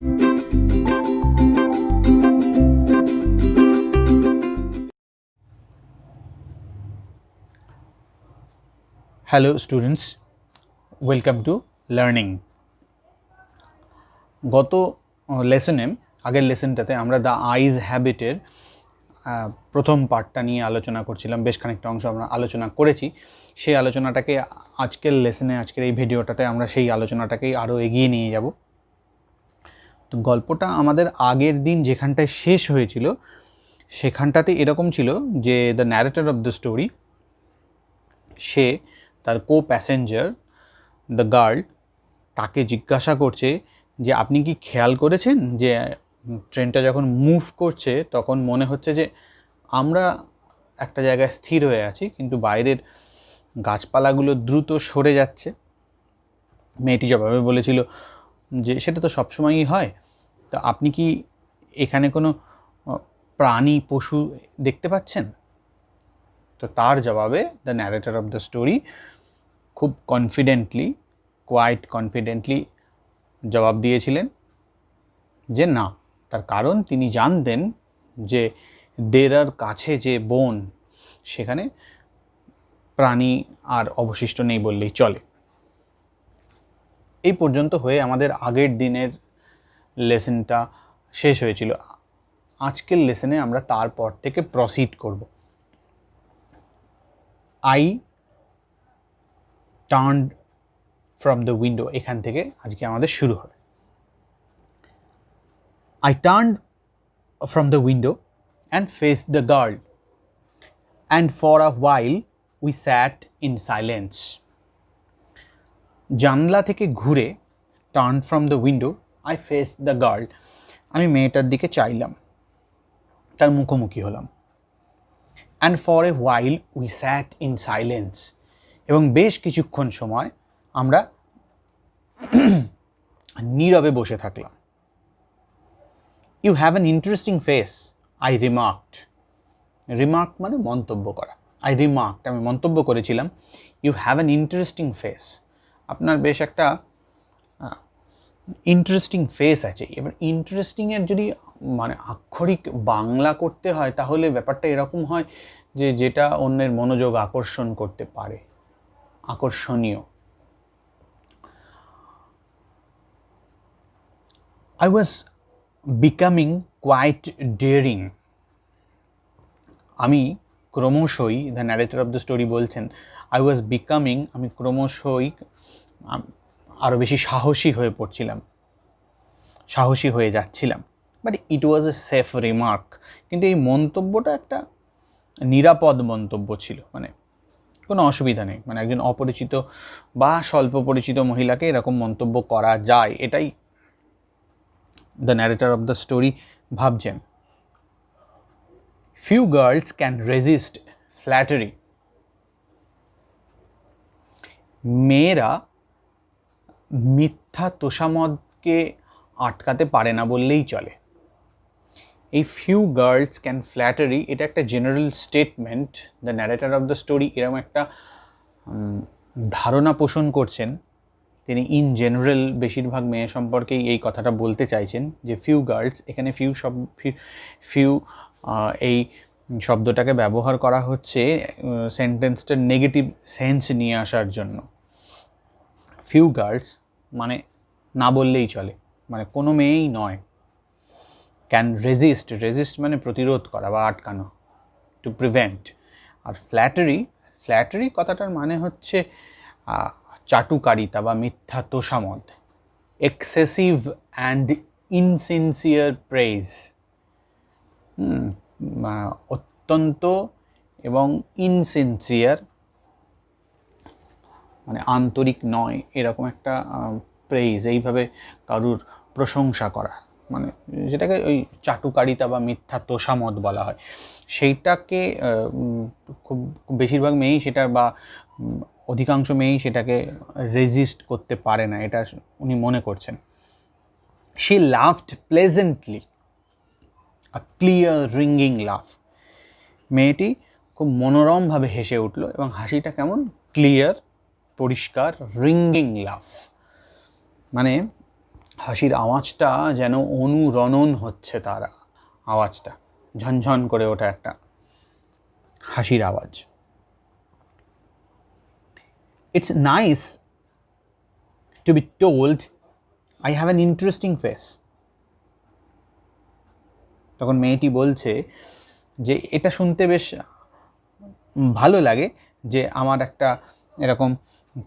Hello students, welcome to learning. গত লেসনে আগের লেসনটাতে আমরা দ্য আইজ হ্যাবিটের প্রথম পার্টটা নিয়ে আলোচনা করছিলাম, বেশ খানিকটা অংশ আমরা আলোচনা করেছি। সেই আলোচনাটাকে আজকের লেসনে, আজকের এই ভিডিওটাতে আমরা সেই আলোচনাটাকেই আরও এগিয়ে নিয়ে যাব। তো গল্পটা আমাদের আগের দিন যেখানটায় শেষ হয়েছিল সেখানটাতে এরকম ছিল যে the narrator of the story, সে তার কো প্যাসেঞ্জার দ্য গার্ল তাকে জিজ্ঞাসা করছে যে আপনি কি খেয়াল করেছেন যে ট্রেনটা যখন মুভ করছে তখন মনে হচ্ছে যে আমরা একটা জায়গায় স্থির হয়ে আছি কিন্তু বাইরের গাছপালাগুলো দ্রুত সরে যাচ্ছে। মেয়েটি জবাবে বলেছিল যে সেটা তো সবসময়ই হয়, তো আপনি কি এখানে কোনো প্রাণী পশু দেখতে পাচ্ছেন? তো তার জবাবে the narrator of the story খুব কোয়াইট কনফিডেন্টলি জবাব দিয়েছিলেন যে না, তার কারণ তিনি জানতেন যে দেরার কাছে যে বন সেখানে প্রাণী আর অবশিষ্ট নেই বললেই চলে। এই পর্যন্ত হয়ে আমাদের আগের দিনের লেসনটা শেষ হয়েছিল। আজকের লেসনে আমরা তারপর থেকে প্রসিড করব। I turned from the window, এখান থেকে আজকে আমাদের শুরু হবে। I turned from the window and faced the girl, and for a while we sat in silence. জানলা থেকে ঘুরে, turn from the window, I face the girl, আমি মেয়েটার দিকে চাইলাম, তার মুখোমুখি হলাম। And for a while we sat in silence, এবং বেশ কিছুক্ষণ সময় আমরা নীরবে বসে থাকলাম। You have an interesting face, I remarked. Remark মানে মন্তব্য করা। আই রিমার্কড, আমি মন্তব্য করেছিলাম, you have an interesting face, আপনার বেশ একটা ইন্টারেস্টিং ফেস আছে। এবার ইন্টারেস্টিংয়ের যদি মানে আক্ষরিক বাংলা করতে হয় তাহলে ব্যাপারটা এরকম হয় যে যেটা অন্যের মনোযোগ আকর্ষণ করতে পারে, আকর্ষণীয়। I was becoming quite daring. আমি ক্রমশই, the narrator of the story বলছেন, I was becoming, আমি ক্রমশই আরও বেশি সাহসী হয়ে পড়ছিলাম, সাহসী হয়ে যাচ্ছিলাম। But it was a safe remark, কিন্তু এই মন্তব্যটা একটা নিরাপদ মন্তব্য ছিল, মানে কোনো অসুবিধা নেই, মানে একজন অপরিচিত বা স্বল্প পরিচিত মহিলাকে এরকম মন্তব্য করা যায়, এটাই the narrator of the story ভাবছেন। Few girls can resist flattery, মেয়েরা মিথ্যা তোষামদকে আটকাতে পারে না বললেই চলে। এই ফিউ গার্লস ক্যান ফ্ল্যাটারি, এটা একটা general statement. The narrator of the story এরকম একটা ধারণা পোষণ করছেন, তিনি ইন জেনারেল বেশিরভাগ মেয়ে সম্পর্কেই এই কথাটা বলতে চাইছেন যে ফিউ গার্লস, এখানে ফিউ এই শব্দটাকে ব্যবহার করা হচ্ছে সেন্টেন্সটার নেগেটিভ সেন্স নিয়ে আসার জন্য। ফিউ গার্লস মানে না বললেই চলে, মানে কোনো মেয়েই নয়। ক্যান রেজিস্ট, রেজিস্ট মানে প্রতিরোধ করা বা আটকানো, টু প্রিভেন্ট। আর ফ্ল্যাটারি কথাটার মানে হচ্ছে চাটুকারিতা বা মিথ্যা তোষামদ, এক্সেসিভ অ্যান্ড ইনসিনসিয়ার প্রেজ, অত্যন্ত এবং ইনসিনসিয়ার মানে আন্তরিক নয় এরকম একটা প্রেজ, এইভাবে কারুর প্রশংসা করা, মানে যেটাকে ওই চাটুকারিতা বা মিথ্যা তোষামদ বলা হয়, সেইটাকে খুব বেশিরভাগ মেয়েই সেটা বা অধিকাংশ মেয়েই সেটাকে রেজিস্ট করতে পারে না, এটা উনি মনে করছেন। She laughed pleasantly, a clear ringing লাফ, মেয়েটি খুব মনোরমভাবে হেসে উঠল এবং হাসিটা কেমন, ক্লিয়ার, পরিষ্কার, রিঙ্গিং লাফ, মানে হাসির আওয়াজটা যেন অনুরণন হচ্ছে, তার আওয়াজটা ঝনঝন করে ওঠা একটা হাসির আওয়াজ। It's nice to be told I have an interesting face. তখন মেয়েটি বলছে যে এটা শুনতে বেশ ভালো লাগে যে আমার একটা এরকম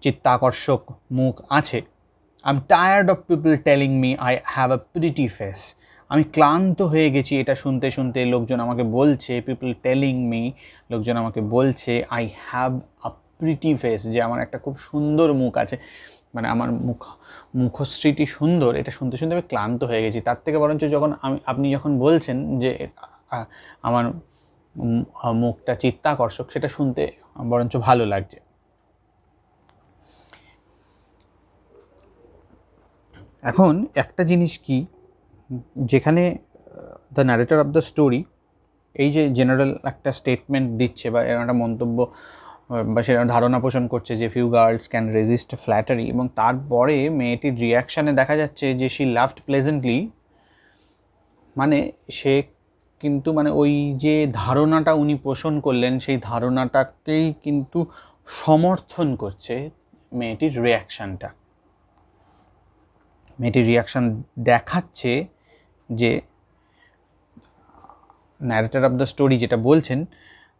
চিত্তাকর্ষক মুখ আছে। I am tired of people telling me I have a pretty face. আমি ক্লান্ত হয়ে গেছি এটা শুনতে শুনতে, লোকজন আমাকে বলছে, পিপল টেলিং মি, লোকজন আমাকে বলছে I have a pretty face, যে আমার একটা খুব সুন্দর মুখ আছে, মানে আমার মুখশ্রীটি সুন্দর, এটা শুনতে শুনতে আমি ক্লান্ত হয়ে গেছি। তার থেকে বরঞ্চ যখন আপনি যখন বলছেন যে আমার মুখটা চিত্তাকর্ষক, সেটা শুনতে বরঞ্চ ভালো লাগছে। এখন একটা জিনিস কি, যেখানে the narrator of the story এই যে জেনারেল একটা স্টেটমেন্ট দিচ্ছে বা এরকম একটা মন্তব্য বা সেরকম ধারণা পোষণ করছে যে few girls can resist flattery, এবং তারপরে মেয়েটির রিয়াকশানে দেখা যাচ্ছে যে শি লাভড প্লেজেন্টলি, মানে সে কিন্তু মানে ওই যে ধারণাটা উনি পোষণ করলেন সেই ধারণাটাকেই কিন্তু সমর্থন করছে মেয়েটির রিয়াকশানটা। মেয়েটির রিয়াকশান দেখাচ্ছে যে ন্যারেটর অফ দ্য স্টোরি যেটা বলছেন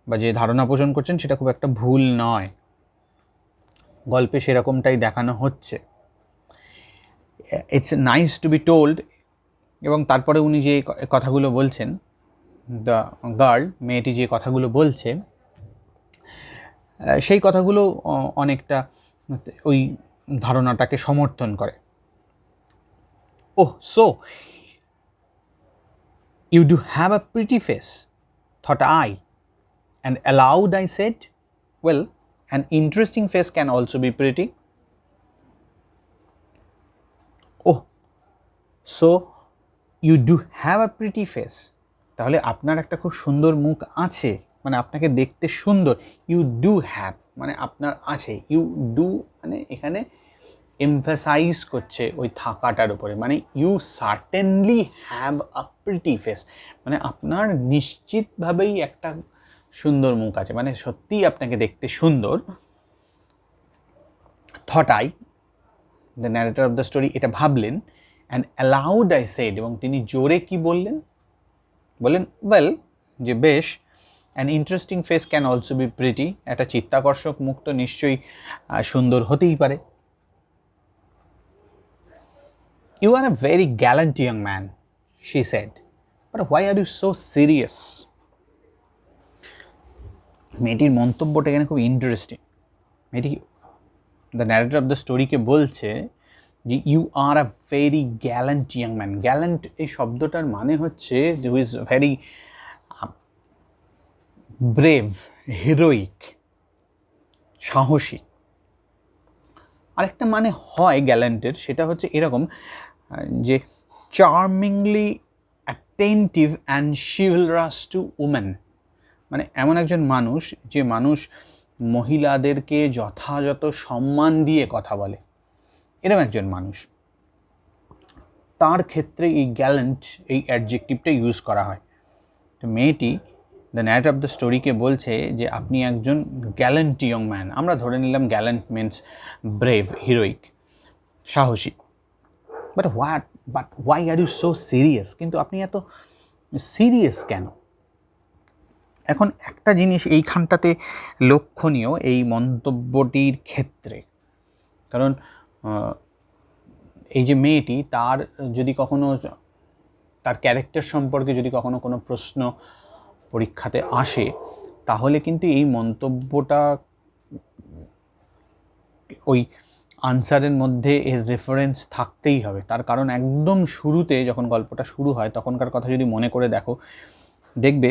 বা যে ধারণা পোষণ করছেন সেটা খুব একটা ভুল নয়, গল্পে সেরকমটাই দেখানো হচ্ছে। It's nice to be told, এবং তারপরে উনি যে কথাগুলো বলছেন, দ্য গার্ল, মেয়েটি যে কথাগুলো বলছে, সেই কথাগুলো অনেকটা ওই ধারণাটাকে সমর্থন করে। ওহ, so you do have a pretty face, thought I, and aloud I said, well, an interesting face can also be pretty. Oh, so you do have a pretty face. তাহলে আপনার একটা খুব সুন্দর মুখ আছে, মানে আপনাকে দেখতে সুন্দর। ইউ ডু হ্যাভ মানে আপনার আছে, ইউ ডু মানে এখানে এমফাসাইজ করছে ওই থাকাটার উপরে, মানে you certainly have a pretty face, মানে আপনার নিশ্চিতভাবেই একটা সুন্দর মুখ আছে, মানে সত্যিই আপনাকে দেখতে সুন্দর। Thought I, the narrator of the story এটা ভাবলেন, অ্যান্ড অ্যালাউড আই সেড, এবং তিনি জোরে কি বললেন, বললেন ওয়েল, যে বেশ, an interesting face can also be pretty, একটা চিত্তাকর্ষক মুখ তো নিশ্চয়ই সুন্দর হতেই পারে। You are a very gallant young man, she said, but why are you so serious? মেয়েটির মন্তব্যটা এখানে খুব ইন্টারেস্টিং। মেয়েটি দ্য ন্যারেটর অফ দ্য স্টোরিকে বলছে যে you are a very gallant young man. Gallant এই শব্দটার মানে হচ্ছে who is very brave, heroic, সাহসী। আরেকটা মানে হয় গ্যালেন্টের, সেটা হচ্ছে এরকম যে charmingly attentive and chivalrous to women, মানে এমন একজন মানুষ যে মানুষ মহিলাদেরকে যথাযথ সম্মান দিয়ে কথা বলে, এরকম একজন মানুষ। তার ক্ষেত্রে এই গ্যালেন্ট এই অ্যাডজেক্টিভটা ইউজ করা হয়। তো মেয়েটি দ্য ন্যারেটর অফ দ্য স্টোরিকে বলছে যে আপনি একজন গ্যালেন্ট ইয়ং ম্যান। আমরা ধরে নিলাম গ্যালেন্ট মিন্স ব্রেভ, হিরোইক, সাহসী। But why are you so serious? কিন্তু আপনি এত সিরিয়াস কেন? এখন একটা জিনিস এইখানটাতে লক্ষণীয় এই মন্তব্যটির ক্ষেত্রে, কারণ এই যে মেয়েটি, তার যদি কখনো তার ক্যারেক্টার সম্পর্কে যদি কখনো কোনো প্রশ্ন পরীক্ষাতে আসে, তাহলে কিন্তু এই মন্তব্যটা ওই আনসারের মধ্যে এর রেফারেন্স থাকতেই হবে। তার কারণ একদম শুরুতে যখন গল্পটা শুরু হয় তখনকার কথা যদি মনে করে দেখো, দেখবে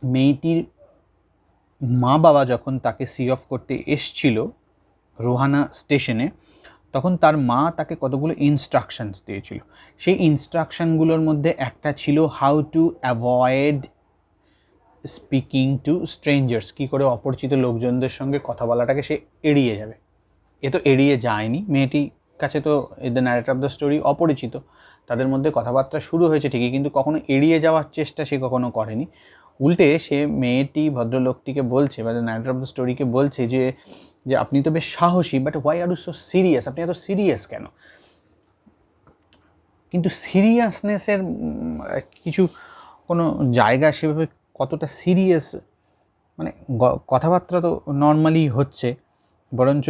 মেয়েটির মা বাবা যখন তাকে সি অফ করতে এসছিল রোহানা স্টেশনে, তখন তার মা তাকে কতগুলো ইনস্ট্রাকশনস দিয়েছিল। সেই ইনস্ট্রাকশনগুলোর মধ্যে একটা ছিল how to avoid speaking to strangers, কী করে অপরিচিত লোকজনদের সঙ্গে কথা বলাটাকে সে এড়িয়ে যাবে। এ তো এড়িয়ে যায়নি, মেয়েটি কাছে তো the narrator of the story অপরিচিত, তাদের মধ্যে কথাবার্তা শুরু হয়েছে ঠিকই, কিন্তু কখনো এড়িয়ে যাওয়ার চেষ্টা সে কখনো করেনি। উল্টে সে মেয়েটি ভদ্রলোকটিকে বলছে বা দ্য ন্যারেটর অফ দ্য স্টোরিকে বলছে যে যে আপনি তো বেশ সাহসী, but why are you so serious, আপনি এত সিরিয়াস কেন? কিন্তু সিরিয়াসনেসের কিছু কোনো জায়গা সেভাবে কতটা সিরিয়াস, মানে কথাবার্তা তো নর্মালি হচ্ছে, বরঞ্চ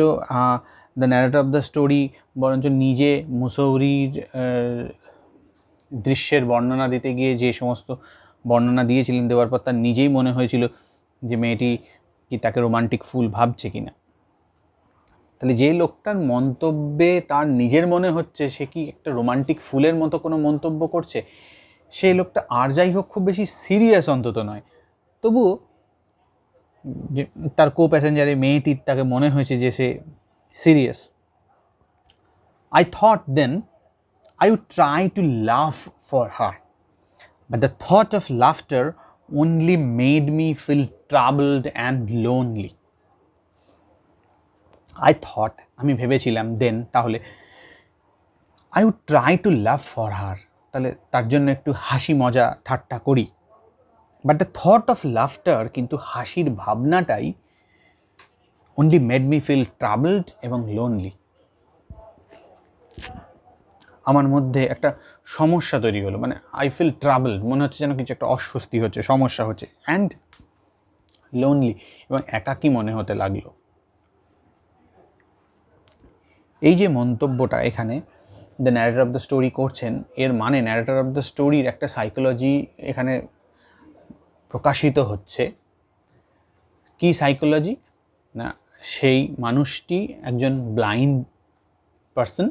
the narrator of the story বরঞ্চ নিজে মুসৌরির দৃশ্যের বর্ণনা দিতে গিয়ে যে সমস্ত বর্ণনা দিয়েছিলেন, দেওয়ার পর তার নিজেই মনে হয়েছিল যে মেয়েটি কি তাকে রোমান্টিক ফুল ভাবছে কিনা। তাহলে যে লোকটার মন্তব্যে তার নিজের মনে হচ্ছে সে কি একটা রোমান্টিক ফুলের মতো কোনো মন্তব্য করছে, সেই লোকটা আর যাই হোক খুব বেশি সিরিয়াস অন্তত নয়, তবুও যে তার কো প্যাসেঞ্জারে মেয়েটির তাকে মনে হয়েছে যে সে serious. I thought then I would try to laugh for her, but the thought of laughter only made me feel troubled and lonely. I thought, আমি ভেবেছিলাম দেন, তাহলে I would try to laugh for her, তাহলে তার জন্য একটু হাসি মজা ঠাট্টা করি, but the thought of laughter, কিন্তু হাসির ভাবনাটাই only made me feel troubled এবং lonely, আমার মধ্যে একটা সমস্যা তৈরি হলো, মানে আই ফিল ট্রাবলড, মনে হচ্ছে যেন কিছু একটা অস্বস্তি হচ্ছে, সমস্যা হচ্ছে, অ্যান্ড লোনলি, এবং একাকী মনে হতে লাগলো। এই যে মন্তব্যটা এখানে the narrator of the story করছেন, এর মানে ন্যারেটর অফ দ্য স্টোরির একটা সাইকোলজি এখানে প্রকাশিত হচ্ছে। কি সাইকোলজি না, সেই মানুষটি একজন ব্লাইন্ড পারসন।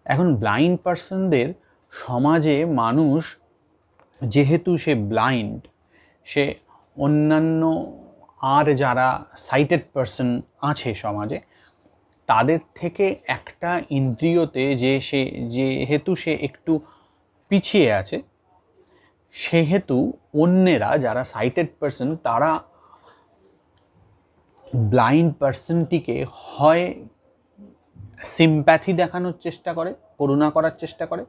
এখন ব্লাইন্ড পারসনদের সমাজে মানুষ, যেহেতু সে ব্লাইন্ড, সে অন্যান্য আর যারা সাইটেড পারসন আছে সমাজে তাদের থেকে একটা ইন্দ্রিয়তে যেহেতু সে একটু পিছিয়ে আছে, সেহেতু অন্যেরা যারা সাইটেড পারসন তারা ব্লাইন্ড পারসনটিকে হয় সিম্প্যাথি দেখানোর চেষ্টা করে, করুণা করার চেষ্টা করে,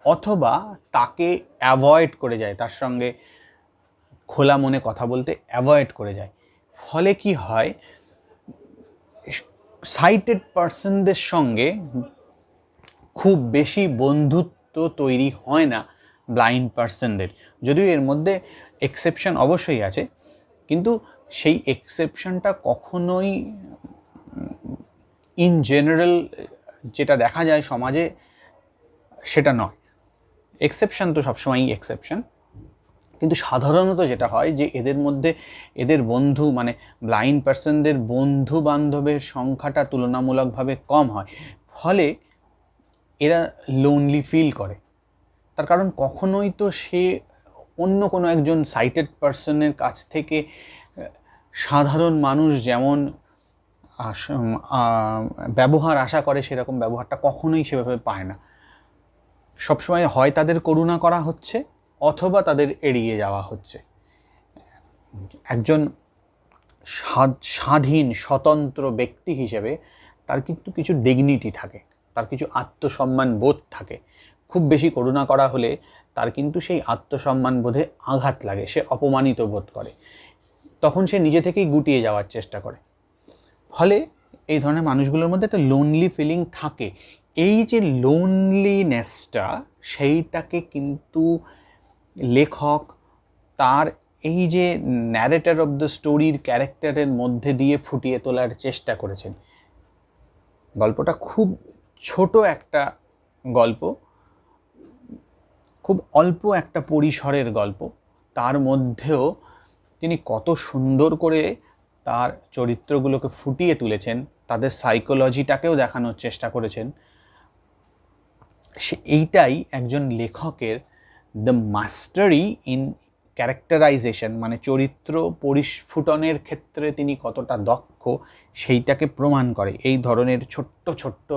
অথবা তাকে অ্যাভয়েড করে যায়, তার সঙ্গে খোলা মনে কথা বলতে অ্যাভয়েড করে যায়। ফলে কি হয়, সাইটেড পারসনদের সঙ্গে খুব বেশি বন্ধুত্ব তৈরি হয় না ব্লাইন্ড পারসনদের, যদিও এর মধ্যে এক্সেপশন অবশ্যই আছে, কিন্তু সেই এক্সেপশনটা কখনোই ইন জেনারেল যেটা দেখা যায় সমাজে সেটা নয়। এক্সেপশন তো সবসময়ই এক্সেপশন, কিন্তু সাধারণত যেটা হয় যে এদের মধ্যে এদের বন্ধু, মানে ব্লাইন্ড পারসনদের বন্ধু বান্ধবের সংখ্যাটা তুলনামূলকভাবে কম হয়, ফলে এরা লোনলি ফিল করে। তার কারণ কখনোই তো সে অন্য কোনো একজন সাইটেড পারসনের কাছ থেকে সাধারণ মানুষ যেমন ব্যবহার আশা করে সেরকম ব্যবহারটা কখনোই সেভাবে পায় না। সবসময় হয় তাদের করুণা করা হচ্ছে অথবা তাদের এড়িয়ে যাওয়া হচ্ছে। একজন স্বাধীন স্বতন্ত্র ব্যক্তি হিসেবে তার কিন্তু কিছু ডিগনিটি থাকে, তার কিছু আত্মসম্মান বোধ থাকে। খুব বেশি করুণা করা হলে তার কিন্তু সেই আত্মসম্মান বোধে আঘাত লাগে, সে অপমানিত বোধ করে, তখন সে নিজে থেকেই গুটিয়ে যাওয়ার চেষ্টা করে। ফলে এই ধরনের মানুষগুলোর মধ্যে একটা লোনলি ফিলিং থাকে। এই যে লোনলিনেসটা, সেইটাকে কিন্তু লেখক তার এই যে ন্যারেটর অফ দ্য স্টোরির ক্যারেক্টারের মধ্যে দিয়ে ফুটিয়ে তোলার চেষ্টা করেছেন। গল্পটা খুব ছোট একটা গল্প, খুব অল্প একটা পরিসরের গল্প, তার মধ্যেও তিনি কত সুন্দর করে তার চরিত্রগুলোকে ফুটিয়ে তুলেছেন, তাদের সাইকোলজিটাকেও দেখানোর চেষ্টা করেছেন। এইটাই একজন লেখকের দ্য মাস্টারি ইন ক্যারেক্টারাইজেশন, মানে চরিত্র পরিস্ফুটনের ক্ষেত্রে তিনি কতটা দক্ষ সেইটাকে প্রমাণ করে এই ধরনের ছোট্ট ছোট্ট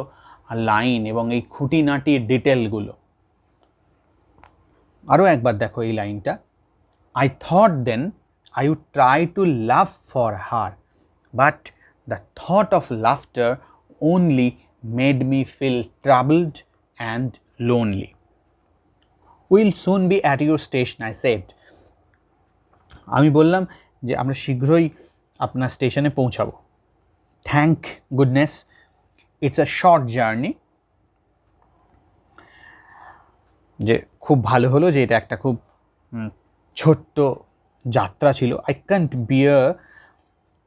লাইন এবং এই খুঁটিনাটি ডিটেলগুলো। আরও একবার দেখো এই লাইনটা, I thought then I would try to laugh for her, but the thought of laughter only made me feel troubled and lonely. We'll soon be at your station, I said. আমি বললাম যে আমরা শীঘ্রই আপনার স্টেশনে পৌঁছাবো. Thank goodness it's a short journey. যে খুব ভালো হলো যে এটা একটা খুব ছোট্ট যাত্রা ছিল. I can't bear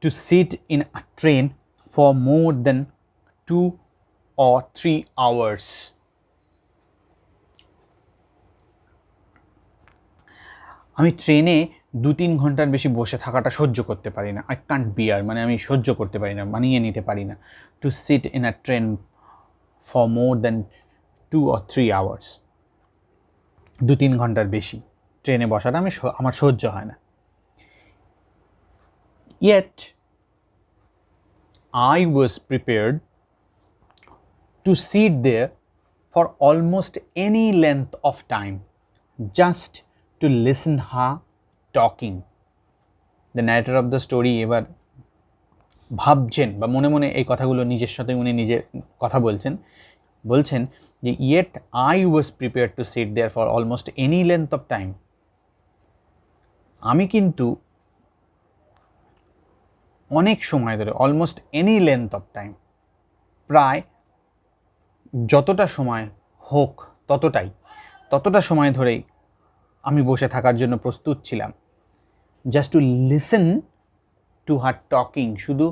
to sit in a train for more than 2 or 3 hours. আমি ট্রেনে 2-3 ঘন্টার বেশি বসে থাকাটা সহ্য করতে পারি না. I can't bear মানে আমি সহ্য করতে পারি না, মানিয়ে নিতে পারি না. To sit in a train for more than 2 or 3 hours. 2-3 ঘন্টার বেশি ট্রেনে বসাটা আমার সহ্য হয় না. Yet I was prepared to sit there for almost any length of time just to listen her talking. The narrator of the story এবার ভাবছেন বা মনে মনে এই কথাগুলো নিজের সাথে উনি নিজের কথা বলছেন যে yet I was prepared to sit there for almost any length of time. আমি কিন্তু অনেক সময় ধরে almost any length of time, প্রায় যতটা সময় হোক ততটা সময় ধরেই আমি বসে থাকার জন্য প্রস্তুত ছিলাম. Just to listen to her talking, শুধু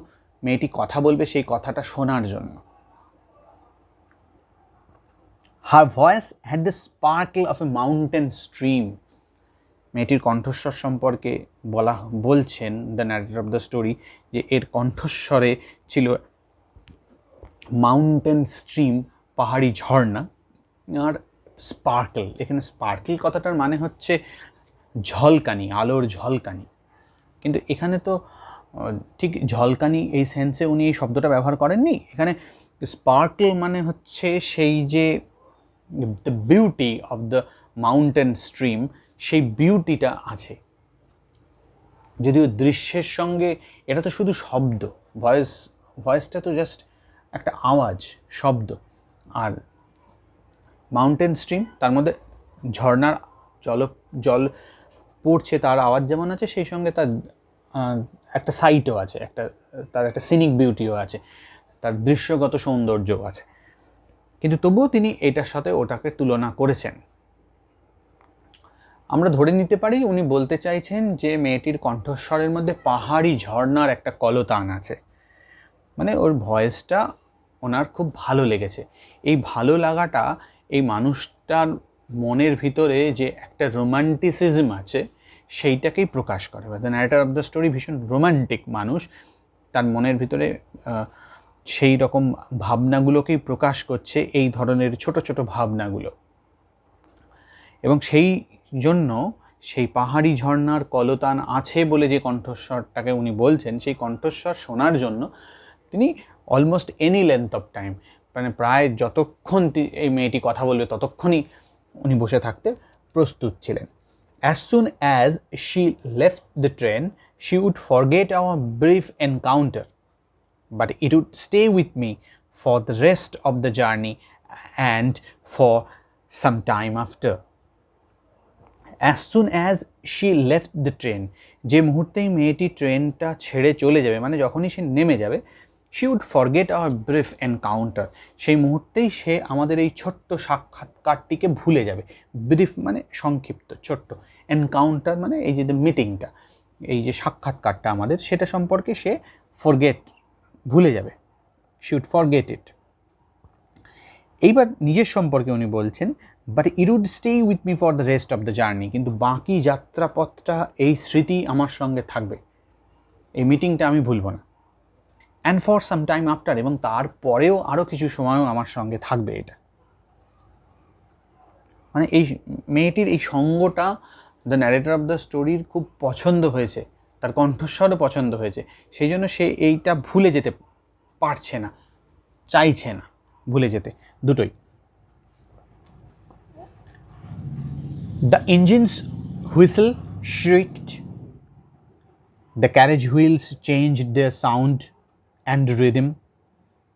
মেয়েটি কথা বলবে সেই কথাটা শোনার জন্য. Her voice had the sparkle of a mountain stream. মেয়েটির কণ্ঠস্বর সম্পর্কে বলছেন the narrator of the story যে এর কণ্ঠস্বরে ছিল মাউন্টেন স্ট্রিম, পাহাড়ি ঝর্ণা. আর স্পার্কল, এখানে স্পার্কল কথাটার মানে হচ্ছে ঝলকানি, আলোর ঝলকানি. কিন্তু এখানে তো ঠিক ঝলকানি এই সেন্সে উনি এই শব্দটা ব্যবহার করেননি. এখানে স্পার্কল মানে হচ্ছে সেই যে the beauty of the mountain stream, সেই বিউটিটা আছে. যদিও দৃশ্যের সঙ্গে এটা তো শুধু শব্দ, ভয়েসটা তো জাস্ট একটা আওয়াজ, শব্দ. আর মাউন্টেন স্ট্রিম তার মধ্যে ঝর্ণার জল পড়ছে, তার আওয়াজ যেমন আছে সেই সঙ্গে তার একটা সাইটও আছে, তার একটা সিনিক বিউটিও আছে, তার দৃশ্যগত সৌন্দর্যও আছে. কিন্তু তবুও তিনি এটার সাথে ওটাকে তুলনা করেছেন. আমরা ধরে নিতে পারি উনি বলতে চাইছেন যে মেয়েটির কণ্ঠস্বরের মধ্যে পাহাড়ি ঝর্ণার একটা কলতান আছে. মানে ওর ভয়েসটা ওনার খুব ভালো লেগেছে. এই ভালো লাগাটা এই মানুষটার মনের ভিতরে যে একটা রোমান্টিসিজম আছে সেইটাকেই প্রকাশ করে. The narrator of the story ভীষণ রোমান্টিক মানুষ, তার মনের ভিতরে সেই রকম ভাবনাগুলোকেই প্রকাশ করছে, এই ধরনের ছোট ছোট ভাবনাগুলো. এবং সেই জন্য সেই পাহাড়ি ঝর্ণার কলতান আছে বলে যে কণ্ঠস্বরটাকে উনি বলছেন, সেই কণ্ঠস্বর শোনার জন্য তিনি almost any length of time, মানে প্রায় যতক্ষণ এই মেয়েটি কথা বলবে ততক্ষণই উনি বসে থাকতে প্রস্তুত ছিলেন. As soon as she left the train, she would forget our brief encounter, but it would stay with me for the rest of the journey and for some time after. As soon as she left the train, যে মুহূর্তেই মেয়েটি ট্রেনটা ছেড়ে চলে যাবে, মানে যখনই সে নেমে যাবে, she would forget our brief encounter, সেই মুহূর্তেই সে আমাদের এই ছোট্ট সাক্ষাৎকারটিকে ভুলে যাবে. ব্রিফ মানে সংক্ষিপ্ত, ছোট্ট. এনকাউন্টার মানে এই যে মিটিংটা, এই যে সাক্ষাৎকারটা আমাদের, সেটা সম্পর্কে সে ভুলে যাবে. she would forget it. এইবার নিজের সম্পর্কে উনি বলছেন, but it would stay with me for the rest of the journey, কিন্তু বাকি যাত্রাপথটা এই স্মৃতি আমার সঙ্গে থাকবে, এই মিটিংটা আমি ভুলব না. And for some time after, এবং তারপরেও আরও কিছু সময়ও আমার সঙ্গে থাকবে এটা. মানে এই মেয়েটির এই সঙ্গটা দ্য ন্যারেটর অফ দ্য স্টোরির খুব পছন্দ হয়েছে, তার কণ্ঠস্বরও পছন্দ হয়েছে. সেই জন্য সে এইটা ভুলে যেতে পারছে না, চাইছে না ভুলে যেতে, দুটোই. The engine's whistle shrieked. The carriage wheels changed their sound and rhythm.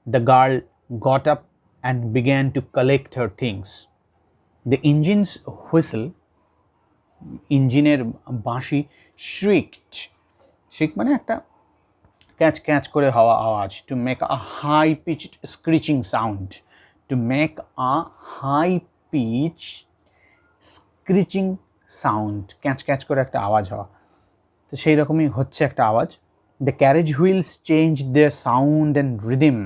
The girl got up and began to collect her things. The engine's whistle, ইঞ্জিনের বাঁশি, shrieked, shriek মানে একটা ক্যাচ ক্যাচ করে হওয়া আওয়াজ, to make a high pitched screeching sound, to make a high pitched screeching sound, catch catch করে একটা আওয়াজ হওয়া, তো সেই রকমই হচ্ছে একটা আওয়াজ। The carriage wheels changed their sound and rhythm.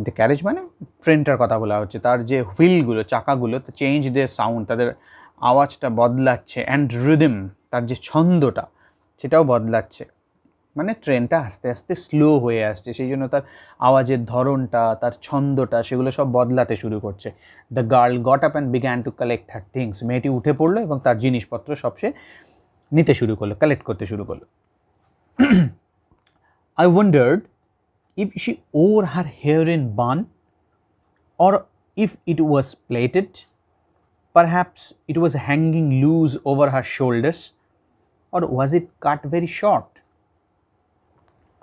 The carriage মানে ট্রেনটার কথা বলা হচ্ছে, তার যে হুইলগুলো, চাকাগুলো, তো চেঞ্জ দেয়ার সাউন্ড, তাদের আওয়াজটা বদলাচ্ছে, অ্যান্ড রিদম, তার যে ছন্দটা সেটাও বদলাচ্ছে, মানে ট্রেনটা আস্তে আস্তে স্লো হয়ে আসছে, সেই জন্য তার আওয়াজের ধরনটা, তার ছন্দটা, সেগুলো সব বদলাতে শুরু করছে। The girl got up and began to collect her things, মেয়েটি উঠে পড়লো এবং তার জিনিসপত্র সব সে নিতে শুরু করলো, কালেক্ট করতে শুরু করলো। I wondered if she wore her hair in bun, or if it was plaited. Perhaps it was hanging loose over her shoulders, or was it cut very short?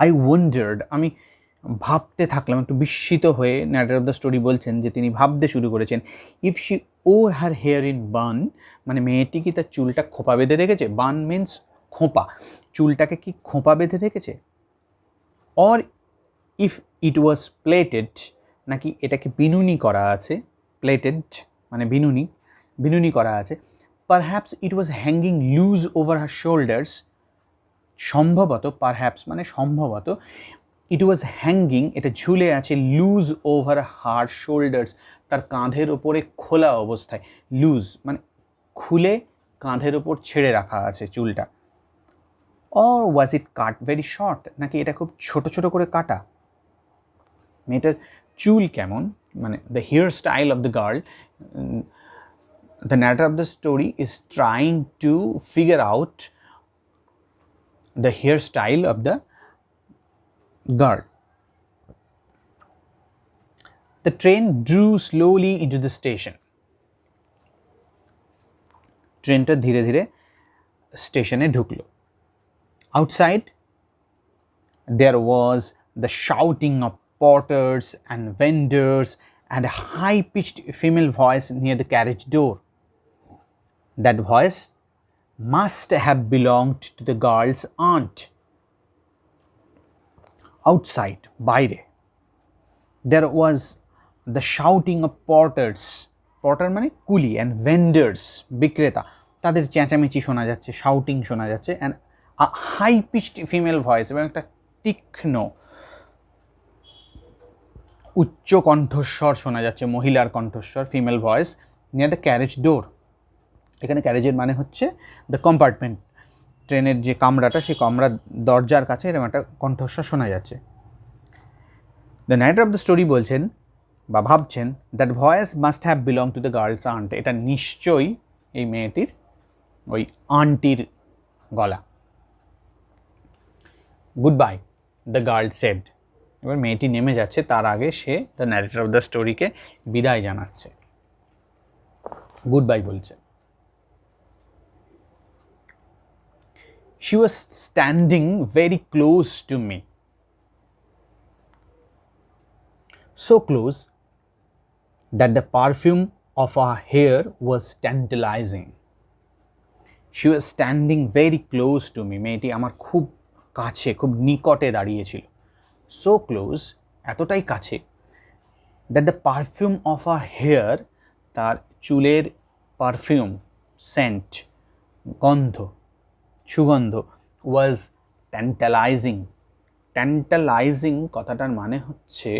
I wondered, আমি ভাবতে থাকলাম, একটু বিস্মিত হয়ে narrator of the story বলছেন যে তিনি ভাবতে শুরু করেছেন, if she wore her hair in bun, মানে মেয়েটি কি তার চুলটা খোঁপা বেঁধে রেখেছে, বান মিন্স খোঁপা, চুলটাকে কি খোঁপা বেঁধে রেখেছে, or if it was plated, নাকি এটাকে বিনুনি করা আছে, প্লেটেড মানে বিনুনি, বিনুনি করা আছে। পারহ্যাপস ইট ওয়াজ হ্যাঙ্গিং লুজ ওভার হার শোল্ডার্স, সম্ভবত, পারহ্যাপস মানে সম্ভবত, ইট ওয়াজ হ্যাঙ্গিং, এটা ঝুলে আছে, লুজ ওভার হার শোল্ডার্স, তার কাঁধের ওপরে খোলা অবস্থায়, লুজ মানে খুলে কাঁধের ওপর ছেড়ে রাখা আছে চুলটা। Or was it cut very short, নাকি এটা খুব ছোট ছোট করে কাটা। মেয়েটার চুল কেমন, মানে the hairstyle of the girl, the narrator of the story is trying to figure out the hairstyle of the girl. The train drew slowly into the station. ট্রেনটা ধীরে ধীরে স্টেশনে ঢুকলো। Outside there was the shouting of porters and vendors and a high-pitched female voice near the carriage door. That voice must have belonged to the girl's aunt. Outside, বাইরে, there was the shouting of porters, porter মানে কুলি, and vendors, বিক্রেতা, তাদের চেঁচামেচি শোনা যাচ্ছে, shouting শোনা যাচ্ছে, and a high pitched female voice, এবং একটা তীক্ষ্ণ উচ্চ কণ্ঠস্বর শোনা যাচ্ছে, মহিলার কণ্ঠস্বর, female voice, near the carriage door. এখানে ক্যারেজের মানে হচ্ছে দ্য কম্পার্টমেন্ট, ট্রেনের যে কামরাটা, সেই কামরার দরজার কাছে এরকম একটা কণ্ঠস্বর শোনা যাচ্ছে। The narrator of the story বলছেন বা ভাবছেন, that voice must have belong to the girl's aunt, এটা নিশ্চয়ই এই মেয়েটির ওই আন্টির গলা। Goodbye, the girl said, এবার মেয়েটি নেমে যাচ্ছে, তার আগে সে দ্য ন্যারেটর অফ দ্য স্টোরিকে বিদায় জানাচ্ছে, গুড বাই বলছে। She was standing very close to me, so close that the perfume of her hair was tantalizing. She was standing very close to me, মেয়েটি আমার খুব কাছে, খুব নিকটে দাঁড়িয়েছিল। So close, এতটাই কাছে, that the perfume of her hair, তার চুলের পারফিউম, সেন্ট, গন্ধ, সুগন্ধ, was tantalizing. tantalizing কথাটার মানে হচ্ছে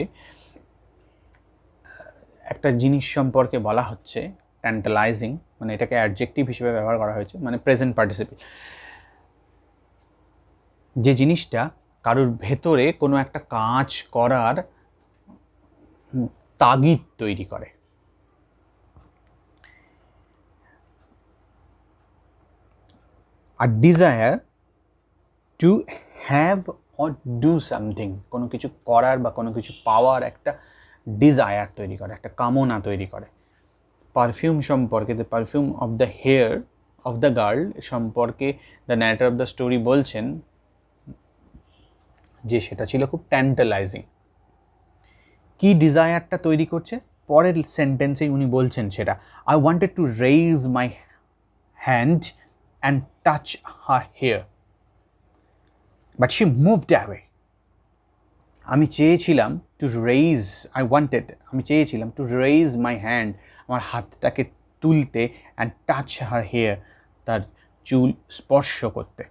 একটা জিনিস সম্পর্কে বলা হচ্ছে, tantalizing মানে এটাকে অ্যাডজেক্টিভ হিসেবে ব্যবহার করা হয়েছে, মানে প্রেজেন্ট পার্টিসিপল, যে জিনিসটা কারোর ভেতরে কোনো একটা কাজ করার তাগিদ তৈরি করে। a desire to have or do something, কোনো কিছু করার বা কোনো কিছু পাওয়ার একটা ডিজায়ার তৈরি করে, একটা কামনা তৈরি করে। পারফিউম সম্পর্কে, the perfume of the hair of the girl সম্পর্কে the narrator of the story বলছেন যে সেটা ছিল খুব ট্যান্টালাইজিং। কি ডিজায়ারটা তৈরি করছে পরের সেন্টেন্সেই উনি বলছেন সেটা, I wanted to raise my hand and touch her hair but she moved away. আমি চেয়েছিলাম আমি চেয়েছিলাম টু রেইজ মাই হ্যান্ড, আমার হাতটাকে তুলতে, অ্যান্ড টাচ হার হেয়ার, তার চুল স্পর্শ করতে,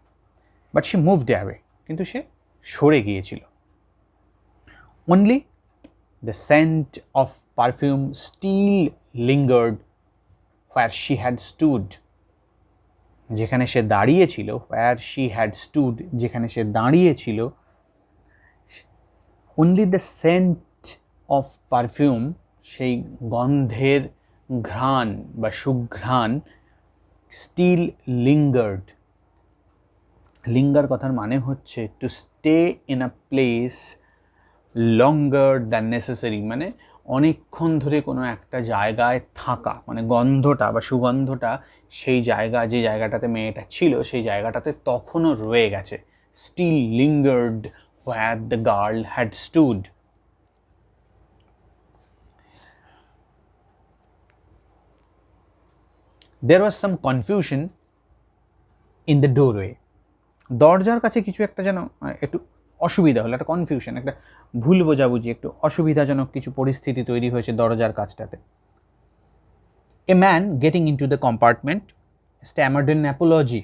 বাট শি মুভড অ্যাওয়ে, কিন্তু সে সরে গিয়েছিল। Only the scent of perfume still lingered where she had stood, যেখানে সে দাঁড়িয়েছিল, where she had stood, যেখানে সে দাঁড়িয়েছিল, only the scent of perfume, সেই গন্ধের ঘ্রাণ বা সুঘ্রাণ, still lingered, লিঙ্গার কথার মানে হচ্ছে to stay in a place longer than necessary, মানে অনেকক্ষণ ধরে কোনো একটা জায়গায় থাকা, মানে গন্ধটা বা সুগন্ধটা সেই যে জায়গাটাতে মেয়েটা ছিল সেই জায়গাটাতে তখনও রয়ে গেছে। Still lingered where the girl had stood. There was some confusion in the doorway. দরজার কাছে কিছু একটা যেন একটু অসুবিধা হলো, একটা কনফিউশন, একটা ভুল বোঝাবুঝি, একটু অসুবিধাজনক কিছু পরিস্থিতি তৈরি হয়েছে দরজার কাছটাতে। A man getting into the compartment stammered an apology,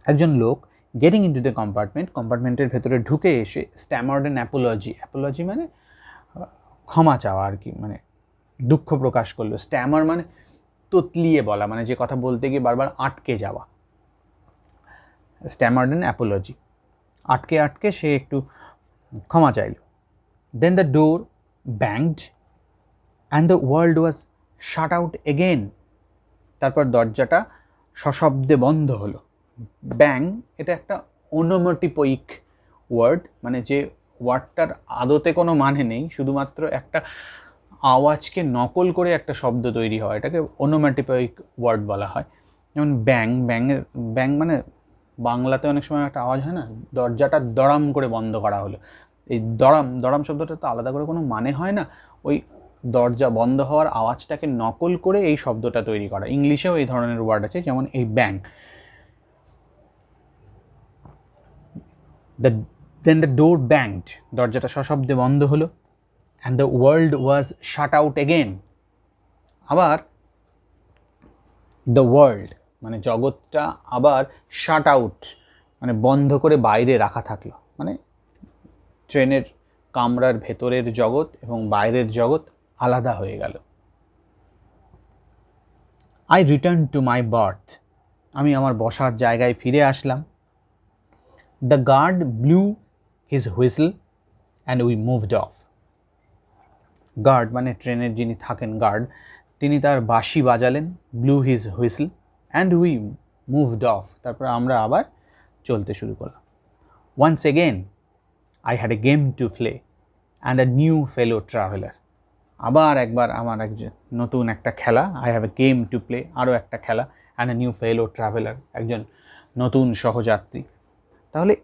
একজন লোক গেটিং ইনটু দ্য কম্পার্টমেন্টের ভেতরে ঢুকে এসে স্ট্যামার্ড এন অ্যাপোলজি মানে ক্ষমা চাওয়া আর কি, মানে দুঃখ প্রকাশ করলো। স্ট্যামার মানে তোতলিয়ে বলা, মানে যে কথা বলতে গিয়ে বারবার আটকে যাওয়া। স্ট্যামার্ড এন অ্যাপোলজি, আটকে সে একটু ক্ষমা চাইল। Then the door banged and the world was shut out again, তারপর দরজাটা সশব্দে বন্ধ হলো। ব্যাং এটা একটা ওনোমাটোপয়িক ওয়ার্ড, মানে যে ওয়ার্ডটার আদতে কোনো মানে নেই, শুধুমাত্র একটা আওয়াজকে নকল করে একটা শব্দ তৈরি হয়, এটাকে ওনোমাটোপয়িক ওয়ার্ড বলা হয়। যেমন ব্যাং মানে বাংলাতে অনেক সময় একটা আওয়াজ হয় না, দরজাটা দড়াম করে বন্ধ করা হলো। এই দড়াম শব্দটা তো আলাদা করে কোনো মানে হয় না, ওই দরজা বন্ধ হওয়ার আওয়াজটাকে নকল করে এই শব্দটা তৈরি করা। ইংলিশেও এই ধরনের ওয়ার্ড আছে, যেমন এই ব্যাং। দেন দ্য ডোর ব্যাংড, দরজাটা সশব্দে বন্ধ হলো। And the world was shut out again, আবার দ্য ওয়ার্ল্ড মানে জগৎটা আবার শাট আউট মানে বন্ধ করে বাইরে রাখা থাকলো, মানে ট্রেনের কামরার ভেতরের জগৎ এবং বাইরের জগৎ আলাদা হয়ে গেল। I return to my berth, আমি আমার বসার জায়গায় ফিরে আসলাম। The guard blew his whistle and we moved off, guard মানে ট্রেনের যিনি থাকেন গার্ড, তিনি তার বাঁশি বাজালেন, blew his whistle and we moved off, তারপর আমরা আবার চলতে শুরু করলাম। Once again I had a game to play and a new fellow traveller, আবার একবার আমার নতুন একটা খেলা, I have a game to play, আরও একটা খেলা, and a new fellow traveller, একজন নতুন সহযাত্রী। তাহলে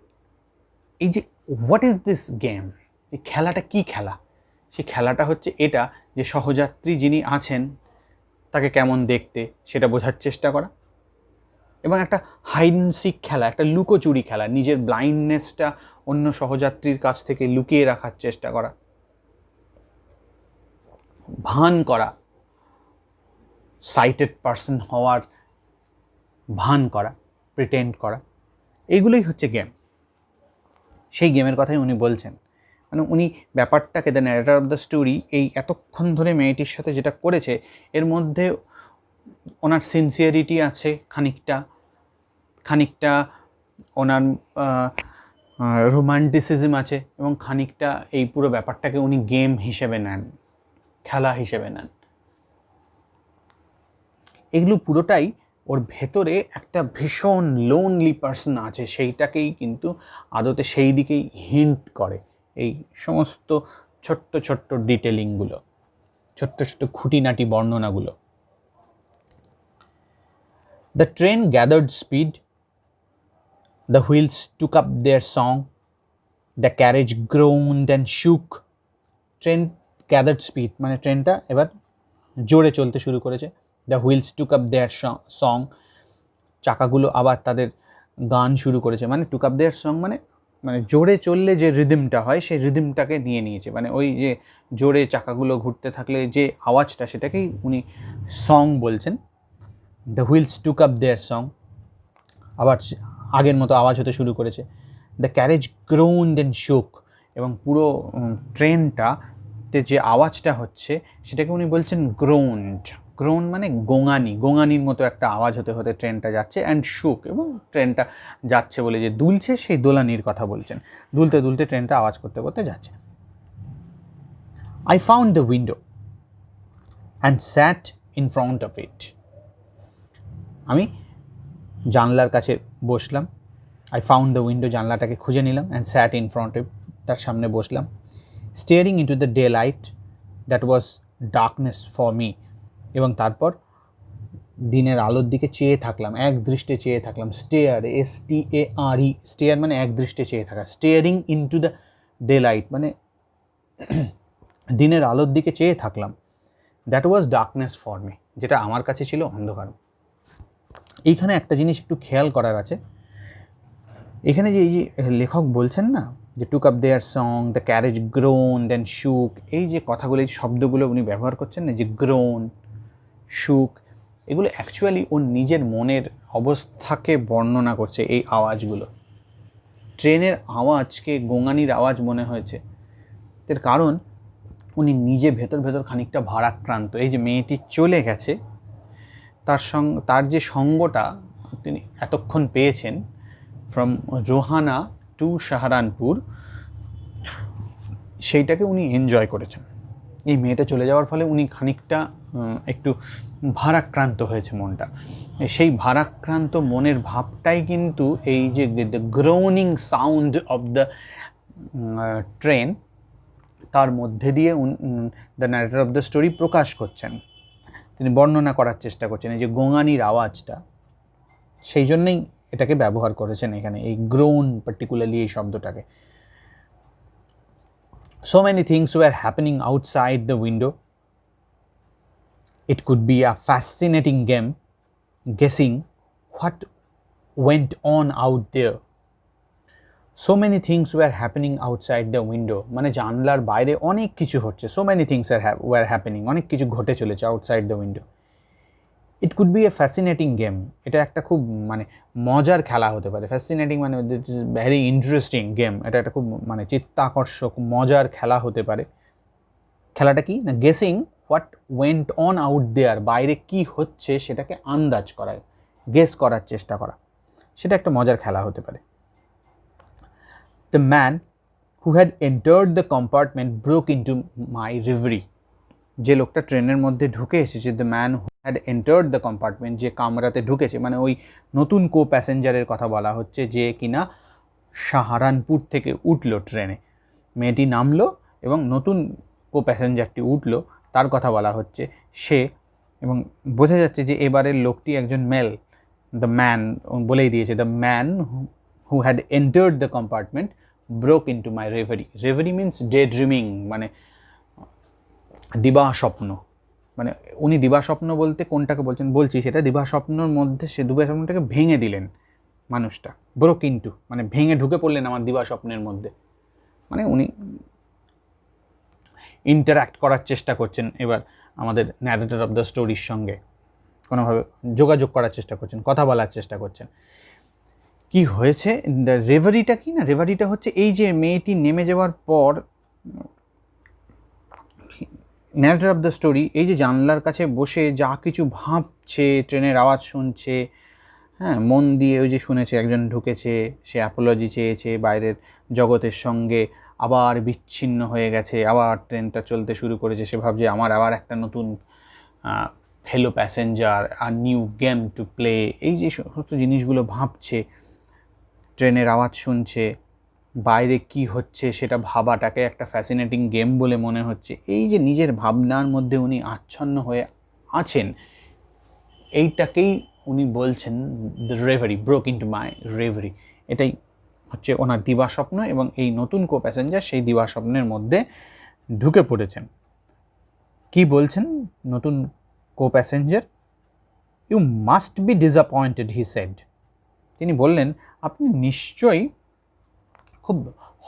এই যে হোয়াট ইজ দিস গেম, এই খেলাটা কি খেলা? সেই খেলাটা হচ্ছে এটা যে সহযাত্রী যিনি আছেন তাকে কেমন দেখতে সেটা বোঝার চেষ্টা করা, এবং একটা হাইড অ্যান্ড সিক খেলা, একটা লুকোচুরি খেলা, নিজের ব্লাইন্ডনেসটা অন্য সহযাত্রীর কাছ থেকে লুকিয়ে রাখার চেষ্টা করা, ভান করা, সাইটেড পারসন হওয়ার ভান করা, প্রিটেন্ড করা, এইগুলোই হচ্ছে গেম। সেই গেমের কথাই উনি বলছেন, মানে উনি ব্যাপারটাকে, the narrator of the story, এই এতক্ষণ ধরে মেয়েটির সাথে যেটা করেছে এর মধ্যে ওনার সিনসিয়ারিটি আছে খানিকটা ওনার রোমান্টিসিজম আছে, এবং খানিকটা এই পুরো ব্যাপারটাকে উনি গেম হিসেবে নেন, খেলা হিসেবে নেন। এগুলো পুরোটাই ওর ভেতরে একটা ভীষণ লোনলি পার্সন আছে, সেইটাকেই কিন্তু আদতে সেই দিকেই হিন্ট করে এই সমস্ত ছোট্ট ছোট্ট ডিটেলিংগুলো, ছোট্ট ছোট্ট খুঁটিনাটি বর্ণনাগুলো। The train gathered speed, the wheels took up their song, the carriage groaned and shook, train gathered speed, মানে ট্রেনটা এবার জোরে চলতে শুরু করেছে। The wheels took up their song, চাকাগুলো আবার তাদের গান শুরু করেছে। মানে টুক আপ দেয়ার সং মানে মানে জোরে চললে যে রিদমটা হয় সেই রিদমটাকে নিয়ে নিয়েছে, মানে ওই যে জোরে চাকাগুলো ঘুরতে থাকলে যে আওয়াজটা সেটাকেই উনি সং বলছেন। The wheels took up their song, আবার আগের মতো আওয়াজ হতে শুরু করেছে। দ্য ক্যারেজ গ্রোন্ড অ্যান্ড শোক, এবং পুরো ট্রেনটাতে যে আওয়াজটা হচ্ছে সেটাকে উনি বলছেন গ্রোন্ড। গ্রোন মানে গোঙানি, গোঙানির মতো একটা আওয়াজ হতে হতে ট্রেনটা যাচ্ছে। অ্যান্ড শুক, এবং ট্রেনটা যাচ্ছে বলে যে দুলছে সেই দোলানির কথা বলছেন, দুলতে দুলতে ট্রেনটা আওয়াজ করতে করতে যাচ্ছে। I found the window and sat in front of it, আমি জানলার কাছে বসলাম। আই ফাউন্ড দ্য উইন্ডো, জানলাটাকে খুঁজে নিলাম। And sat in front of, তার সামনে বসলাম। Staring into the daylight that was darkness for me, এবং তারপর দিনের আলোর দিকে চেয়ে থাকলাম, এক দৃষ্টে চেয়ে থাকলাম। স্টেয়ার, STARE, স্টেয়ার মানে এক দৃষ্টে চেয়ে থাকা। Steering into the day light মানে দিনের আলোর দিকে চেয়ে থাকলাম। That was darkness for me, যেটা আমার কাছে ছিল অন্ধকার। এইখানে একটা জিনিস একটু খেয়াল করার আছে, এখানে যে এই যে লেখক বলছেন না যে took up their song, the carriage groan then shook, এই যে কথাগুলো, এই শব্দগুলো উনি ব্যবহার করছেন না, যে গ্রোন, শুক, এগুলো অ্যাকচুয়ালি ওর নিজের মনের অবস্থাকে বর্ণনা করছে। এই আওয়াজগুলো ট্রেনের আওয়াজকে গোঙানির আওয়াজ মনে হয়েছে, এর কারণ উনি নিজে ভেতর ভেতর খানিকটা ভারাক্রান্ত। এই যে মেয়েটি চলে গেছে, তার যে সঙ্গটা তিনি এতক্ষণ পেয়েছেন ফ্রম রোহানা টু সাহারানপুর, সেইটাকে উনি এনজয় করেছেন। এই মেয়েটা চলে যাওয়ার ফলে উনি খানিকটা একটু ভারাক্রান্ত হয়েছে মনটা। সেই ভারাক্রান্ত মনের ভাবটাই কিন্তু এই যে the groaning sound of the train, তার মধ্যে দিয়ে the narrator of the story প্রকাশ করছেন, তিনি বর্ণনা করার চেষ্টা করছেন এই যে গোঙানির আওয়াজটা। সেই জন্যই এটাকে ব্যবহার করেছেন এখানে, এই গ্রোন পার্টিকুলারলি এই শব্দটাকে। So many things were happening outside the window. It could be a fascinating game, guessing what went on out there. So many things were happening outside the window. মানে জানলার বাইরে অনেক কিছু হচ্ছে। So many things were happening. অনেক কিছু ঘটে চলেছে outside the window. It could be a fascinating game. এটা একটা খুব মানে মজার খেলা হতে পারে। Fascinating মানে it is very interesting game. এটা একটা খুব মানে চিত্তাকর্ষক মজার খেলা হতে পারে। খেলাটা কি না, guessing what went on out there, বাইরে কি হচ্ছে সেটাকে আন্দাজ করা, গেস করার চেষ্টা করা, সেটা একটা মজার খেলা হতে পারে। The man who had entered the compartment broke into my reverie. যে লোকটা ট্রেনের মধ্যে ঢুকে এসেছে, the man who had entered the compartment, যে কামরাতে ঢুকেছে, মানে ওই নতুন কো প্যাসেঞ্জারের কথা বলা হচ্ছে যে কিনা সাহারানপুর থেকে উঠলো ট্রেনে। মেয়েটি নামলো এবং নতুন কো প্যাসেঞ্জারটি উঠলো, তার কথা বলা হচ্ছে। সে, এবং বোঝা যাচ্ছে যে এবারের লোকটি একজন মেল। দ্য ম্যান বলেই দিয়েছে, the man who had entered the compartment broke into my reverie. Reverie means day dreaming, মানে দিবা স্বপ্ন। মানে উনি দিবা স্বপ্ন বলতে কোনটাকে বলছেন বলছি, সেটা দিবা স্বপ্নর মধ্যে সে দিবা স্বপ্নটাকে ভেঙে দিলেন মানুষটা। ব্রোক ইন্টু মানে ভেঙে ঢুকে পড়লেন আমার দিবা স্বপ্নের মধ্যে, মানে উনি ইন্টারাক্ট করার চেষ্টা করছেন এবার আমাদের ন্যারেটর অফ দ্য স্টোরির সঙ্গে, কোনোভাবে যোগাযোগ করার চেষ্টা করছেন, কথা বলার চেষ্টা করছেন। কি হয়েছে, রেভারিটা কি না, রেভারিটা হচ্ছে এই যে মেয়েটি নেমে যাওয়ার পর ন্যারেটর অফ দ্য স্টোরি এই যে জানলার কাছে বসে যা কিছু ভাবছে, ট্রেনের আওয়াজ শুনছে, হ্যাঁ মন দিয়ে ওই যে শুনেছে একজন ঢুকেছে, সে অ্যাপোলজি চেয়েছে বাইরের জগতের সঙ্গে, আবার বিচ্ছিন্ন হয়ে গেছে, আবার ট্রেনটা চলতে শুরু করেছে, সে ভাবছে আমার আবার একটা নতুন ফেলো প্যাসেঞ্জার, আর নিউ গেম টু প্লে, এই যে সমস্ত জিনিসগুলো ভাবছে, ট্রেনের আওয়াজ শুনছে, বাইরে কি হচ্ছে সেটা ভাবাটাকে একটা ফ্যাসিনেটিং গেম বলে মনে হচ্ছে। এই যে নিজের ভাবনার মধ্যে উনি আচ্ছন্ন হয়ে আছেন, এইটাকেই উনি বলছেন the reverie, broke into my reverie. এটাই হচ্ছে ওনার দিবা স্বপ্ন, এবং এই নতুন কো প্যাসেঞ্জার সেই দিবা স্বপ্নের মধ্যে ঢুকে পড়েছেন। কি বলছেন নতুন co passenger? You must be disappointed, he said. তিনি বললেন আপনি নিশ্চয়ই খুব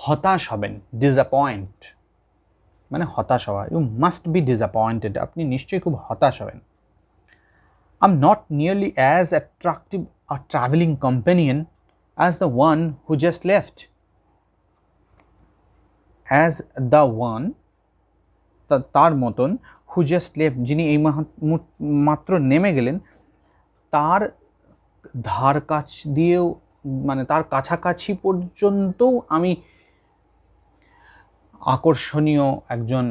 হতাশ হবেন। ডিসঅ্যাপয়েন্ট মানে হতাশ হওয়া। ইউ মাস্ট বি ডিসঅ্যাপয়েন্টেড, আপনি নিশ্চয়ই খুব হতাশ হবেন। I am not nearly as attractive a travelling companion as the one who just left. As the one, তার মতন, হু জাস্ট লেফট, যিনি এই মাত্র নেমে গেলেন, তার ধার কাছ দিয়েও মানে তার কাছাকাছি পর্যন্তও আমি আকর্ষণীয় একজন